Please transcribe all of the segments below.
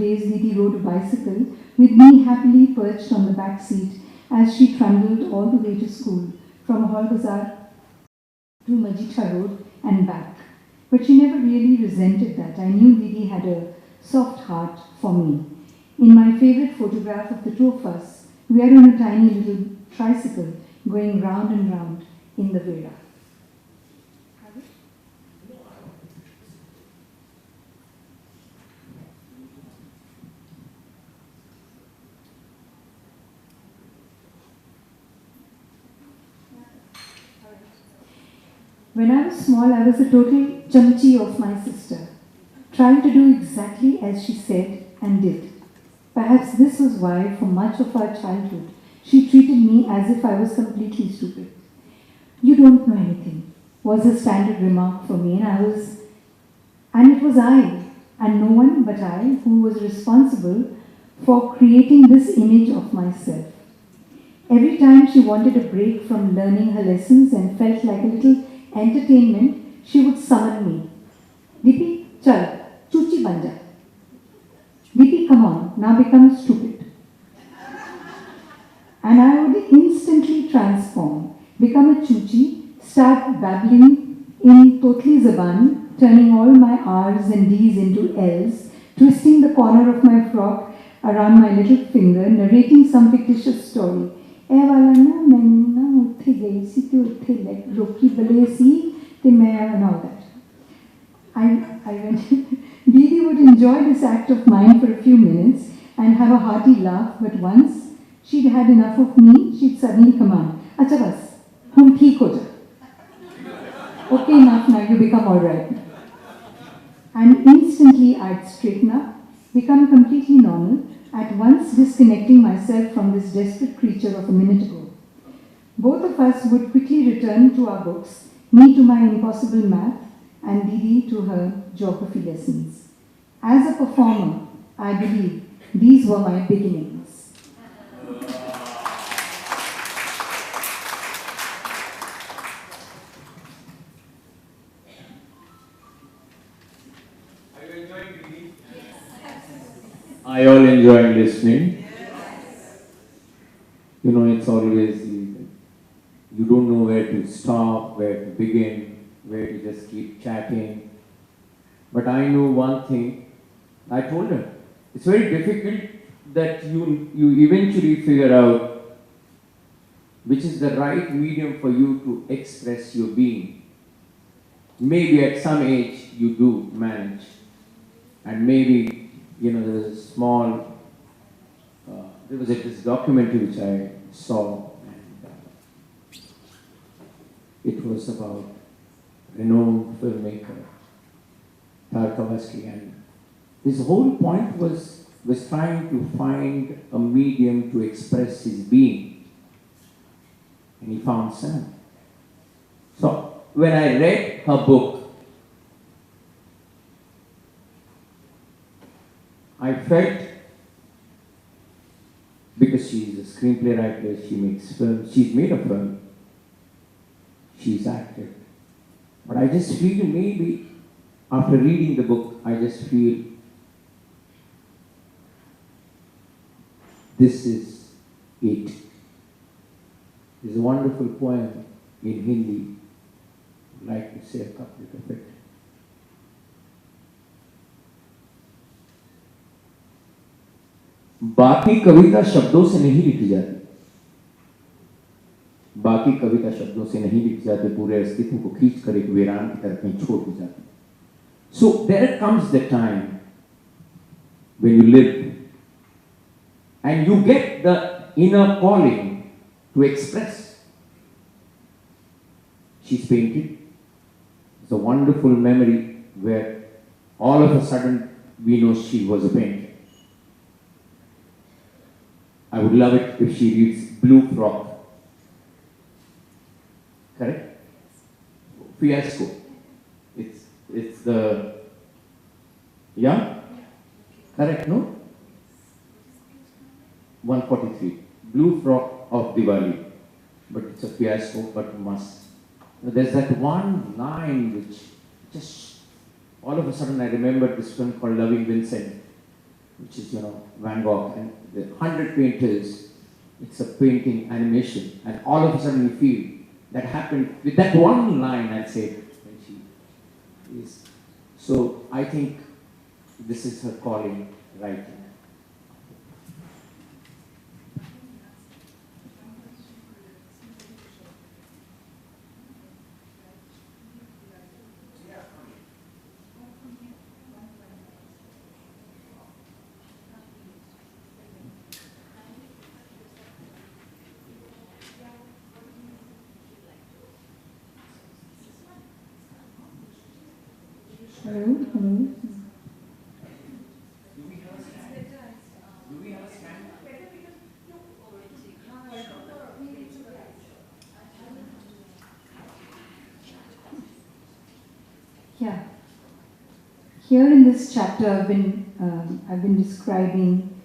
days, Didi rode a bicycle with me happily perched on the back seat as she trundled all the way to school from Hall Bazaar to Majita Road and back. But she never really resented that. I knew Didi had a soft heart for me. In my favorite photograph of the two of us, we are on a tiny little tricycle going round and round in the Vera. When I was small, I was a total chamchi of my sister, trying to do exactly as she said and did. Perhaps this was why, for much of our childhood, she treated me as if I was completely stupid. "You don't know anything," was a standard remark for me, and it was I, and no one but I, who was responsible for creating this image of myself. Every time she wanted a break from learning her lessons and felt like a little entertainment, she would summon me. "Deepti, chal, chuchi banja. Deepti, come on, now become stupid." And I would instantly transform, become a chuchi, start babbling in Totli Zaban, turning all my R's and D's into L's, twisting the corner of my frock around my little finger, narrating some fictitious story. And all that. I went. Didi would enjoy this act of mine for a few minutes and have a hearty laugh, but once she'd had enough of me, she'd suddenly command, "Acha bas, hum theek ho ja. Okay, enough now, you become alright." And instantly I'd straighten up, become completely normal, at once disconnecting myself from this desperate creature of a minute ago. Both of us would quickly return to our books, me to my impossible math, and Didi to her geography lessons. As a performer, I believe these were my beginnings. Are you enjoying Didi? Are you all enjoying listening? You know, it's always, you don't know where to stop, where to begin, where to just keep chatting. But I know one thing, I told her, it's very difficult that you eventually figure out which is the right medium for you to express your being. Maybe at some age you do manage, and maybe, you know, there was a small, this documentary which I saw, and it was about renowned filmmaker Tarkovsky, and his whole point was trying to find a medium to express his being, and he found cinema. So when I read her book, I felt, because she is a screenplay writer, she makes films, she's made a film, she's acted. But I just feel maybe, after reading the book, I just feel this is it. There's a wonderful poem in Hindi. I'd like to say a couplet of it. बाकी कविता शब्दों से नहीं लिखी जाती, बाकी कविता शब्दों से नहीं लिखी जाती, पूरे अस्तित्व को खींच कर एक वीरान की तरह कहीं छोड़ दी जाती. So there comes the time when you live and you get the inner calling to express. She's painted. It's a wonderful memory where all of a sudden we know she was a painter. I would love it if she reads Blue Frock. Correct? Fiasco. It's the, yeah? Correct, no? 143. Blue Frock of Diwali. But it's a fiasco, but must. There's that one line which just, all of a sudden I remember this film called Loving Vincent. which is, Van Gogh, and the 100 painters, it's a painting animation, and all of a sudden you feel that happened with that one line, I said, when she is. So I think this is her calling, writing. Hello, hello. Yeah. Here in this chapter, I've been describing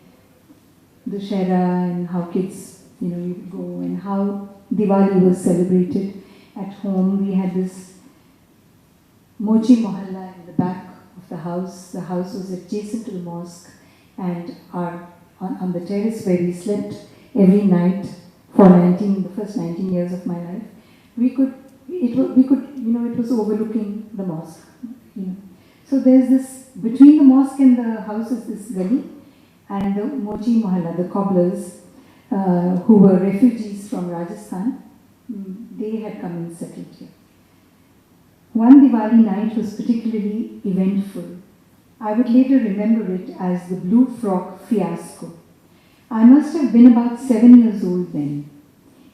the Shera and how kids, you go and how Diwali was celebrated at home. We had this Mochi Mohalla in the back of the house. The house was adjacent to the mosque, and on the terrace where we slept every night for the first 19 years of my life, it was overlooking the mosque. So there's this, between the mosque and the house is this gully, and the Mochi Mohalla, the cobblers, who were refugees from Rajasthan, they had come and settled here. One Diwali night was particularly eventful. I would later remember it as the blue frock fiasco. I must have been about 7 years old then.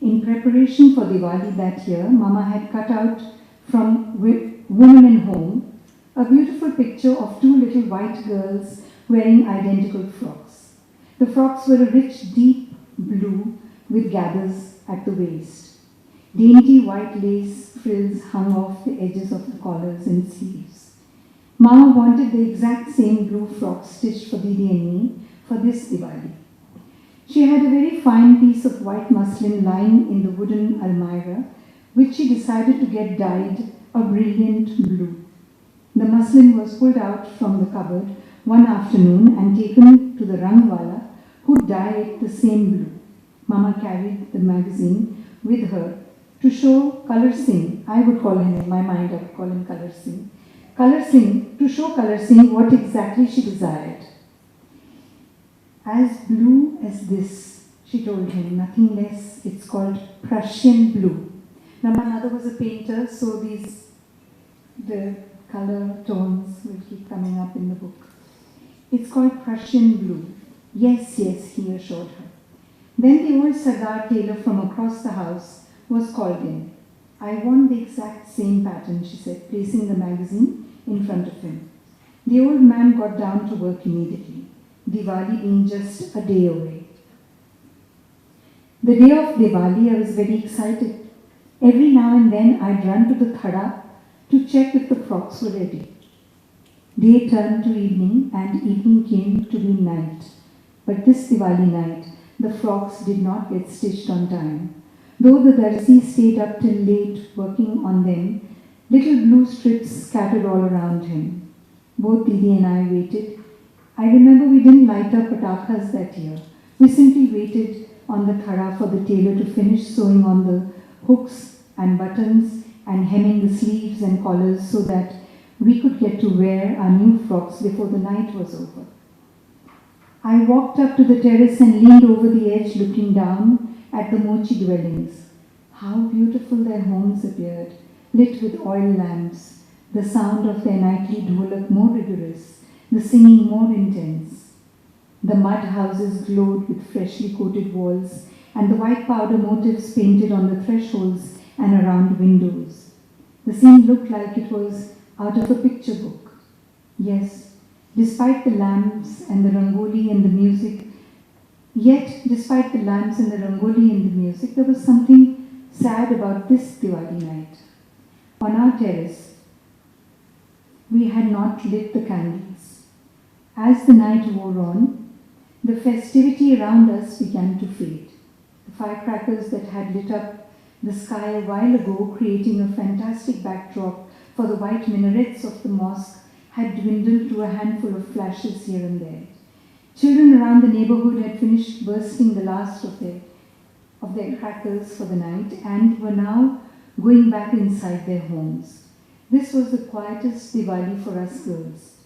In preparation for Diwali that year, Mama had cut out from Women in Home a beautiful picture of two little white girls wearing identical frocks. The frocks were a rich, deep blue with gathers at the waist. Dainty white lace frills hung off the edges of the collars and sleeves. Mama wanted the exact same blue frock stitched for Didi and me for this Diwali. She had a very fine piece of white muslin lying in the wooden almirah, which she decided to get dyed a brilliant blue. The muslin was pulled out from the cupboard one afternoon and taken to the rangwala, who dyed it the same blue. Mama carried the magazine with her to show Color Singh. I would call him, in my mind I would call him Color Singh. To show Color Singh what exactly she desired. As blue as this, she told him, nothing less. It's called Prussian blue. Now my mother was a painter, so the color tones will keep coming up in the book. It's called Prussian blue. Yes, yes, he assured her. Then the old Sardar tailor from across the house was called in. I want the exact same pattern, she said, placing the magazine in front of him. The old man got down to work immediately, Diwali being just a day away. The day of Diwali, I was very excited. Every now and then I'd run to the thada to check if the frocks were ready. Day turned to evening, and evening came to be night. But this Diwali night, the frocks did not get stitched on time. Though the darzi stayed up till late working on them, little blue strips scattered all around him. Both Didi and I waited. I remember we didn't light up patakas that year. We simply waited on the thada for the tailor to finish sewing on the hooks and buttons and hemming the sleeves and collars so that we could get to wear our new frocks before the night was over. I walked up to the terrace and leaned over the edge looking down at the Mochi dwellings. How beautiful their homes appeared, lit with oil lamps, the sound of their nightly dholak more rigorous, the singing more intense. The mud houses glowed with freshly coated walls, and the white powder motifs painted on the thresholds and around windows. The scene looked like it was out of a picture book. Yes, despite the lamps and the rangoli and the music, there was something sad about this Diwali night. On our terrace, we had not lit the candles. As the night wore on, the festivity around us began to fade. The firecrackers that had lit up the sky a while ago, creating a fantastic backdrop for the white minarets of the mosque, had dwindled to a handful of flashes here and there. Children around the neighborhood had finished bursting the last of their crackers for the night and were now going back inside their homes. This was the quietest Diwali for us girls.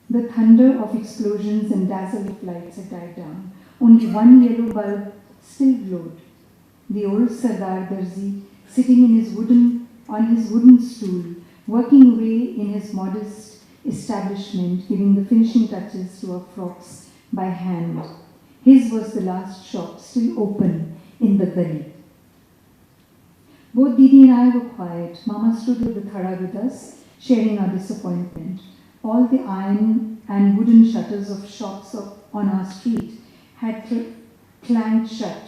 The thunder of explosions and dazzle of lights had died down. Only one yellow bulb still glowed. The old Sardar Darzi, sitting on his wooden stool, working away in his modest establishment, giving the finishing touches to our frocks by hand. His was the last shop still open in the gully. Both Didi and I were quiet. Mama stood with the thada with us, sharing our disappointment. All the iron and wooden shutters of shops on our street had clanged shut,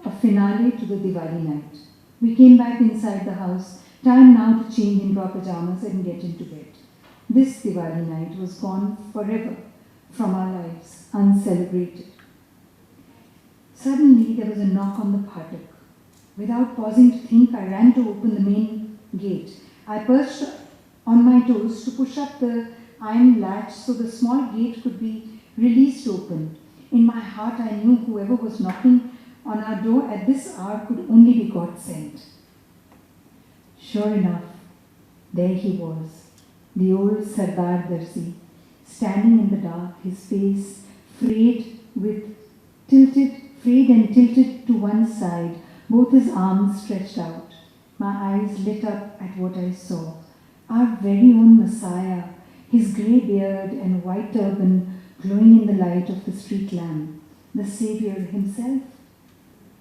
a finale to the Diwali night. We came back inside the house, time now to change into our pajamas and get into bed. This Diwali night was gone forever from our lives, uncelebrated. Suddenly there was a knock on the phatak. Without pausing to think, I ran to open the main gate. I perched on my toes to push up the iron latch so the small gate could be released open. In my heart, I knew whoever was knocking on our door at this hour could only be God sent. Sure enough, there he was, the old Sardar Darzi, standing in the dark, his face frayed and tilted to one side, both his arms stretched out. My eyes lit up at what I saw. Our very own Messiah, his grey beard and white turban glowing in the light of the street lamp, the Saviour himself.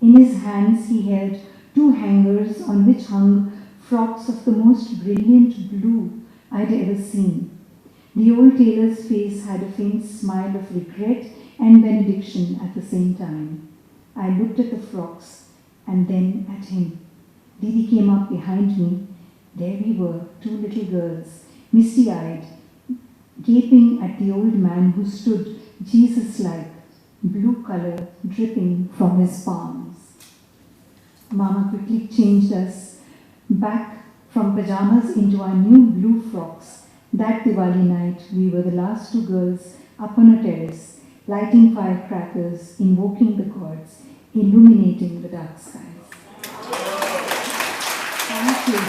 In his hands he held two hangers on which hung frocks of the most brilliant blue I'd ever seen. The old tailor's face had a faint smile of regret and benediction at the same time. I looked at the frocks and then at him. Didi came up behind me. There we were, two little girls, misty-eyed, gaping at the old man who stood Jesus-like, blue color dripping from his palms. Mama quickly changed us back from pajamas into our new blue frocks. That Diwali night, we were the last two girls up on a terrace, lighting firecrackers, invoking the gods, illuminating the dark skies. Thank you.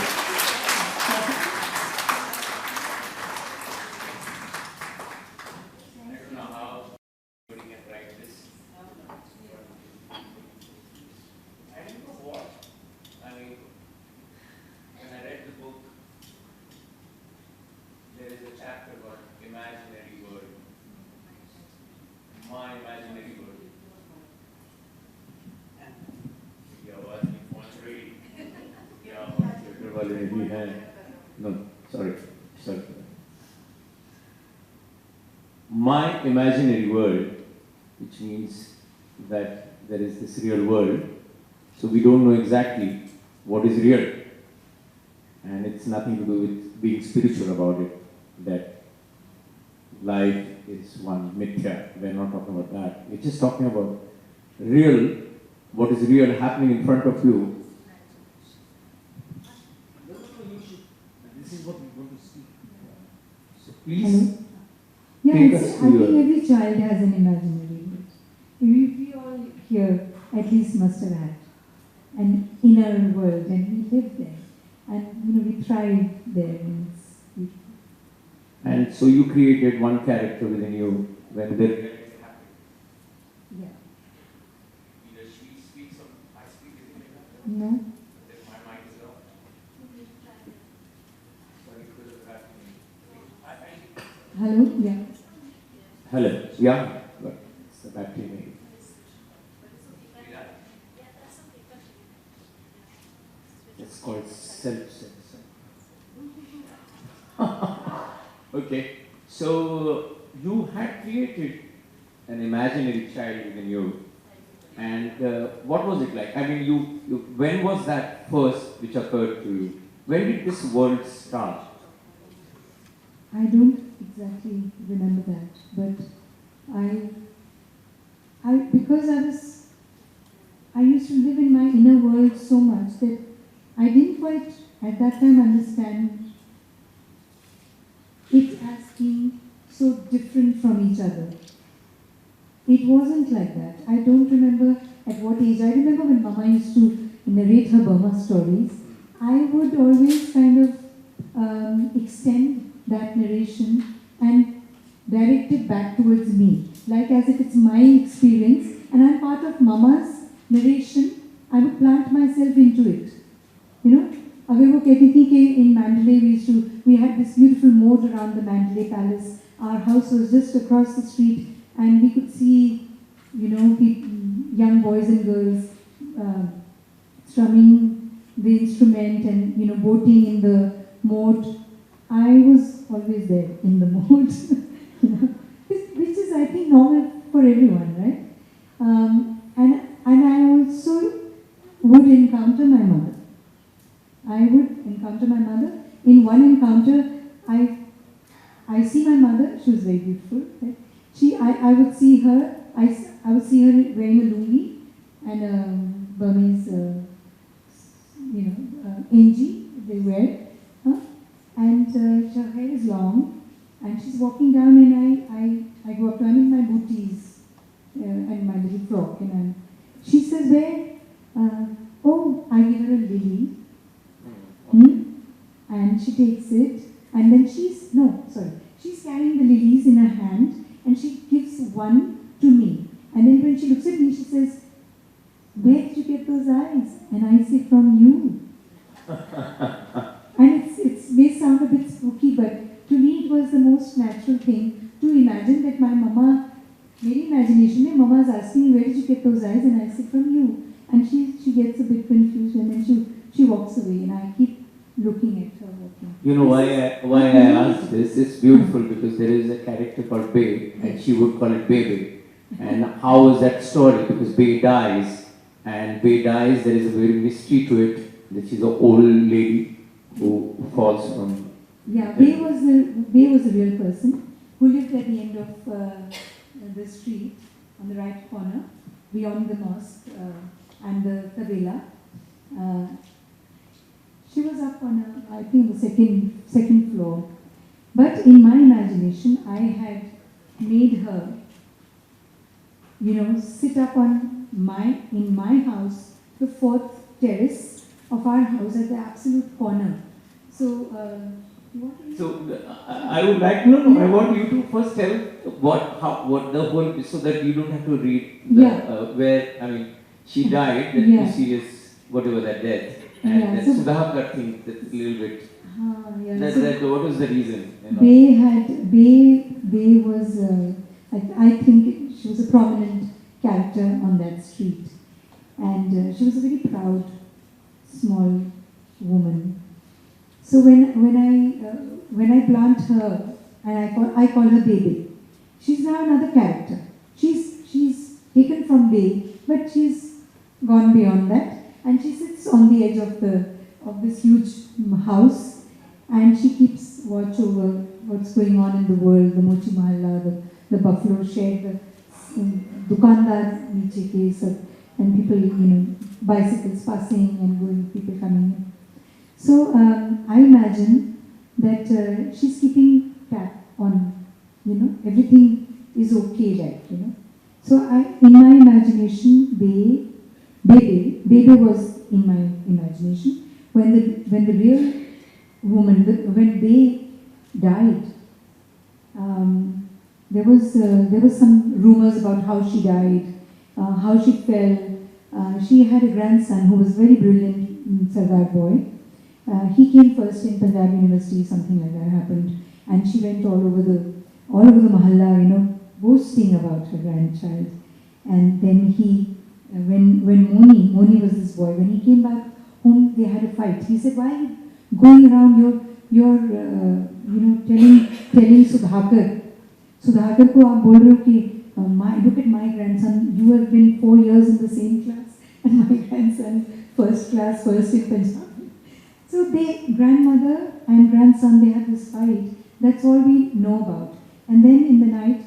No, sorry. My imaginary world, which means that there is this real world, so we don't know exactly what is real. And it's nothing to do with being spiritual about it, that life is one mithya. We're not talking about that. We're just talking about real, what is real happening in front of you. This is what we want to see. So please. Yeah, take I us think to your... every child has an imaginary world. We all here at least must have had an inner world, and we live there, and we thrive there, and it's beautiful. And so you created one character within you when the reality happened. Yeah. Either she speaks or I speak. No. Then my mind is off. Sorry, because of that. Hello? Yeah. Hello. Yeah. But it's the battery maybe. It's called self-sense. Okay. So you had created an imaginary child within you. And what was it like? I mean, you when was that first which occurred to you? When did this world start? I don't exactly remember that, but because I used to live in my inner world so much that I didn't quite at that time understand it as being so different from each other. it wasn't like that. I don't remember at what age. I remember when Mama used to narrate her Burma stories, I would always kind of extend that narration and direct it back towards me, like as if it's my experience and I'm part of Mama's narration. I would plant myself into it. You know, अगर वो कहती थी कि in Mandalay we had this beautiful moat around the Mandalay Palace. Our house was just across the street, and we could see, you know, young boys and girls strumming the instrument and, you know, boating in the moat. I was always there in the moat, you know, which is, I think, normal for everyone, right? And I also would encounter my mother. I would encounter my mother. In one encounter, I see my mother. She was very beautiful. Right? I would see her. I would see her wearing a lungi and a Burmese, angie they wear, and her hair is long, and she's walking down, and I go up to her in my booties and my little frock, and she says, "Where?" Oh, I give her a lily. And she takes it, and then she's carrying the lilies in her hand, and she gives one to me. And then when she looks at me, she says, "Where did you get those eyes?" And I say, "From you." And it may sound a bit spooky, but to me it was the most natural thing to imagine that my mama, मेरी imagination में mama is asking me, "Where did you get those eyes?" And I say, "From you." And she gets a bit confused, and then she walks away, and I keep looking at her walking. You know why I asked this? It's beautiful because there is a character called Bay, and she would call it Baby. And how is that story? Because Bay dies, and Bay dies, there is a very mystery to it, that she's an old lady who falls from... Yeah, Bay was a real person who lived at the end of the street, on the right corner, beyond the mosque and the tabela. She was up on I think the second floor. But in my imagination, I had made her, sit up in my house, the fourth terrace of our house at the absolute corner. So, I would like to know. I want you to first tell what the whole, so that you don't have to read where she died. That mysterious whatever that death. And that Sudhakar thing, that's a little bit. What was the reason? Bay was, I think she was a prominent character on that street. And she was a very proud, small woman. So when I plant her, and I call her Baby, she's now another character. She's taken from Bay, but she's gone beyond that. And she sits on the edge of this huge house, and she keeps watch over what's going on in the world, the Mochi Mahalla, the buffalo shed, the dukandar niche case, and people, bicycles passing and going, people coming in. So I imagine that she's keeping tab on, everything is okay, right, So in my imagination, Baby was in my imagination. When the real woman, when Bay died, there was some rumors about how she died, how she fell. She had a grandson who was very brilliant, Sardar boy. He came first in Punjab University, something like that happened, and she went all over the mahalla, boasting about her grandchild. And then when Moni was this boy, when he came back home, they had a fight. He said, "Why are you going around? You're telling Sudhakar ko aap bol rahe ho ki look at my grandson. You have been 4 years in the same class, and my grandson first class, first in Punjab." So grandmother and grandson, they had this fight. That's all we know about. And then in the night,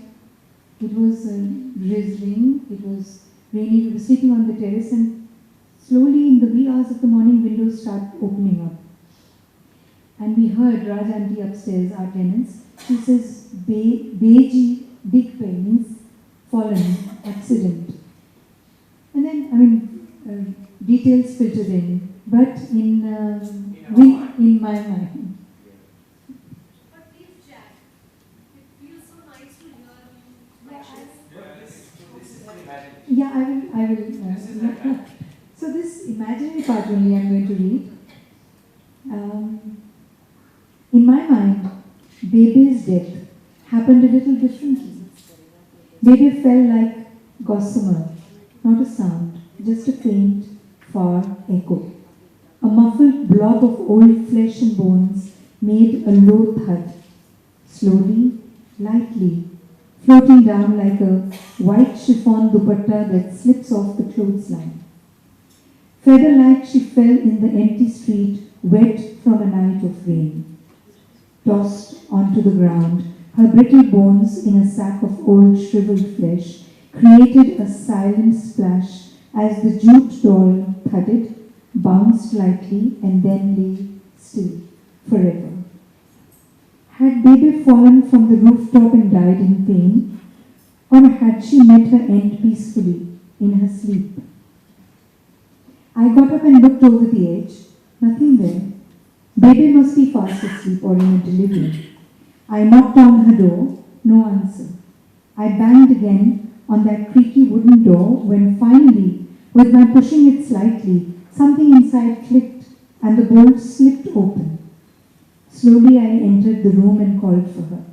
it was drizzling. It was rainy. We were sitting on the terrace, and slowly in the wee hours of the morning, windows start opening up. And we heard Raj Auntie upstairs, our tenants. She says, Beji, big pain means fallen, accident. And then, I mean, details filtered in, but in my mind. But please chat. It feels so nice to hear you like this. Yeah, I will. So this imaginary part only I'm going to read. In my mind, Bebe's death happened a little differently. Bebe fell like gossamer, not a sound, just a faint, far echo. A muffled blob of old flesh and bones made a low thud, slowly, lightly, floating down like a white chiffon dupatta that slips off the clothesline. Feather-like she fell in the empty street, wet from a night of rain. Tossed onto the ground, her brittle bones in a sack of old shriveled flesh created a silent splash as the jute doll thudded, bounced lightly, and then lay still, forever. Had Bebe fallen from the rooftop and died in pain, or had she met her end peacefully in her sleep? I got up and looked over the edge. Nothing there. Bebe must be fast asleep or in a delivery. I knocked on her door. No answer. I banged again on that creaky wooden door when finally, with my pushing it slightly, something inside clicked and the bolt slipped open. Slowly I entered the room and called for her.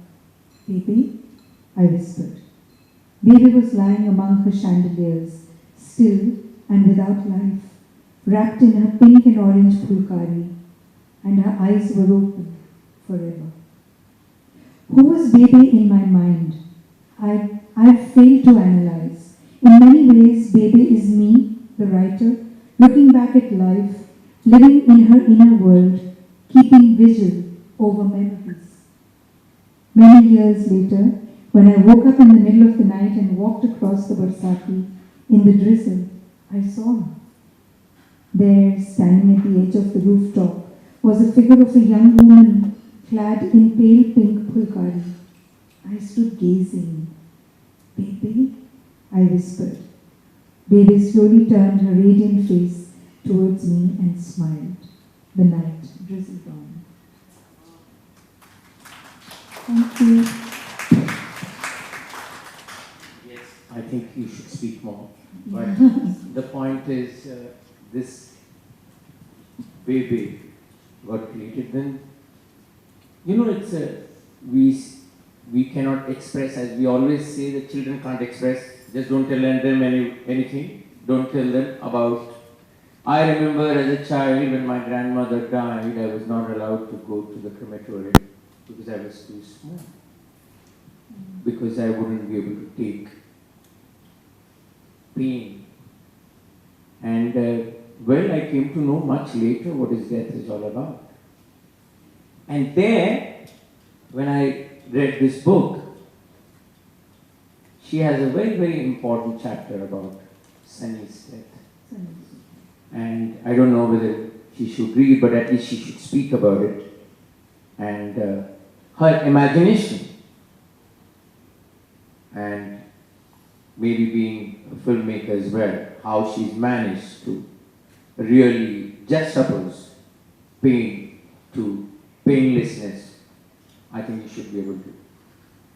Bebe, I whispered. Bebe was lying among her chandeliers, still and without life, wrapped in her pink and orange pulkari, and her eyes were open forever. Who was Bebe in my mind? I've failed to analyze. In many ways, Bebe is me, the writer, looking back at life, living in her inner world, keeping vigil over memories. Many years later, when I woke up in the middle of the night and walked across the Barsati in the drizzle, I saw her. There, standing at the edge of the rooftop, was a figure of a young woman clad in pale pink pulkari. I stood gazing. Bebe, I whispered. Bebe slowly turned her radiant face towards me and smiled. The night drizzled on. Thank you. Yes, I think you should speak more. But the point is, this baby got created. Then, it's we cannot express, as we always say, the children can't express. Just don't tell them anything. Don't tell them about. I remember as a child when my grandmother died, I was not allowed to go to the crematorium because I was too small. Because I wouldn't be able to take pain. And I came to know much later what is death is all about. And there, when I read this book, she has a very, very important chapter about Sunny's death. And I don't know whether she should read, but at least she should speak about it. And her imagination, and maybe being a filmmaker as well, how she's managed to really juxtapose pain to painlessness. I think you should be able to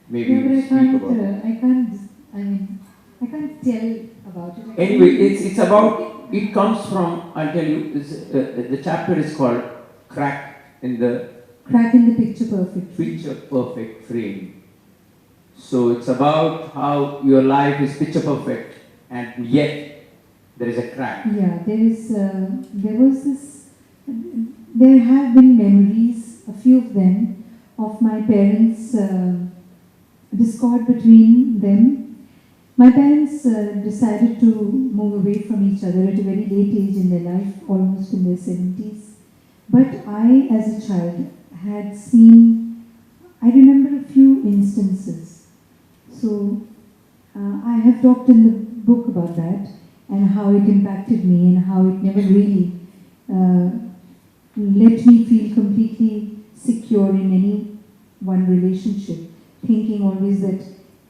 maybe speak about it. I can't tell about it. Anyway, it's about, it comes from, I'll tell you, the chapter is called Crack in the Picture Perfect. Picture Perfect Frame. So it's about how your life is picture perfect and yet there is a crack. Yeah, there have been memories, a few of them, of my parents, discord between them. My parents decided to move away from each other at a very late age in their life, almost in their 70s. But I, as a child, had seen, I remember a few instances. So I have talked in the book about that and how it impacted me and how it never really let me feel completely secure in any one relationship, thinking always that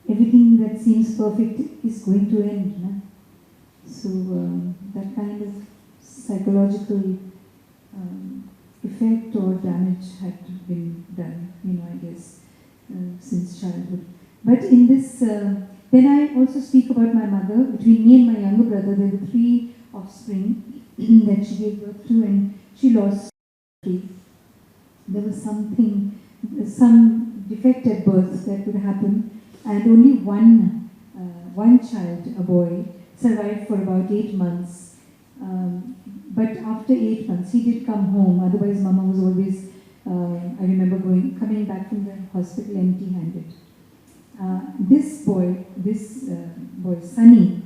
everything that seems perfect is going to end. No? So that kind of psychological effect or damage had been done, I guess, since childhood. But in this, then I also speak about my mother. Between me and my younger brother, there were 3 offspring that she gave birth to, and she lost 3. There was some defect at birth that would happen, and only one child, a boy, survived for about 8 months. But after 8 months, he did come home. Otherwise, Mama was always, I remember coming back from the hospital empty-handed. This boy, Sunny,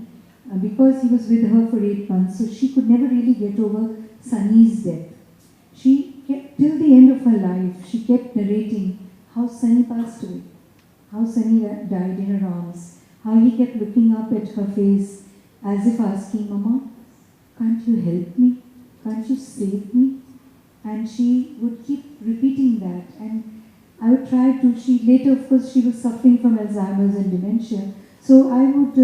because he was with her for 8 months, so she could never really get over Sunny's death. She kept, till the end of her life, she kept narrating how Sunny passed away, how Sunny died in her arms, how he kept looking up at her face as if asking, Mama, can't you help me? Can't you save me? And she would keep repeating that. And I would try to, later of course she was suffering from Alzheimer's and dementia. So I would,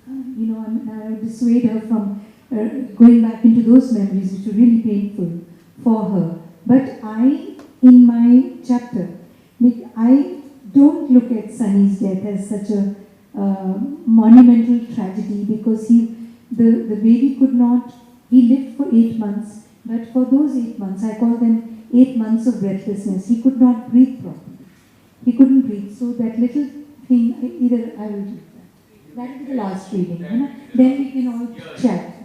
I would dissuade her from going back into those memories which were really painful for her. But in my chapter, I don't look at Sunny's death as such a monumental tragedy, because the baby could not, he lived for 8 months, but for those 8 months, I call them 8 months of breathlessness, he could not breathe properly. He couldn't breathe. So that little thing, I will do that. That will be the last reading. Then we can all chat.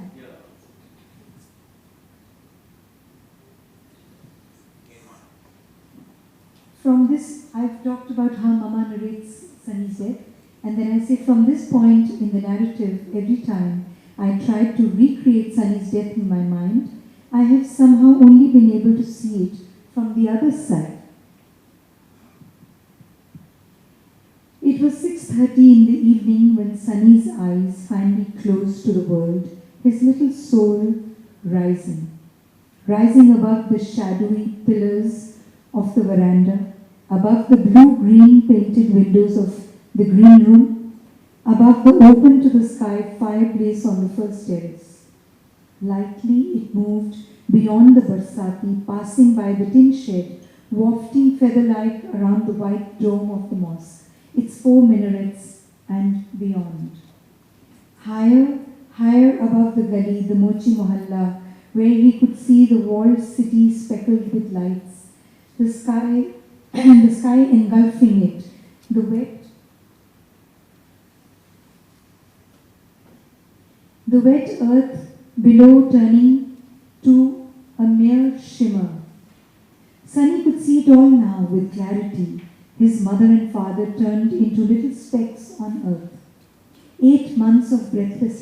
From this, I've talked about how Mama narrates Sunny's death, and then I say from this point in the narrative, every time I tried to recreate Sunny's death in my mind, I have somehow only been able to see it from the other side. It was 6:30 in the evening when Sunny's eyes finally closed to the world, his little soul rising above the shadowy pillars of the veranda, above the blue-green painted windows of the green room, above the open to the sky fireplace on the first terrace. Lightly it moved beyond the barsati, passing by the tin shed, wafting feather-like around the white dome of the mosque, its 4 minarets and beyond. Higher above the gully, the Mochi Mohalla, where he could see the walled city speckled with lights, the sky engulfing it, the wet earth below turning to a mere shimmer. Sunny could see it all now with clarity. His mother and father turned into little specks on earth. 8 months of breathless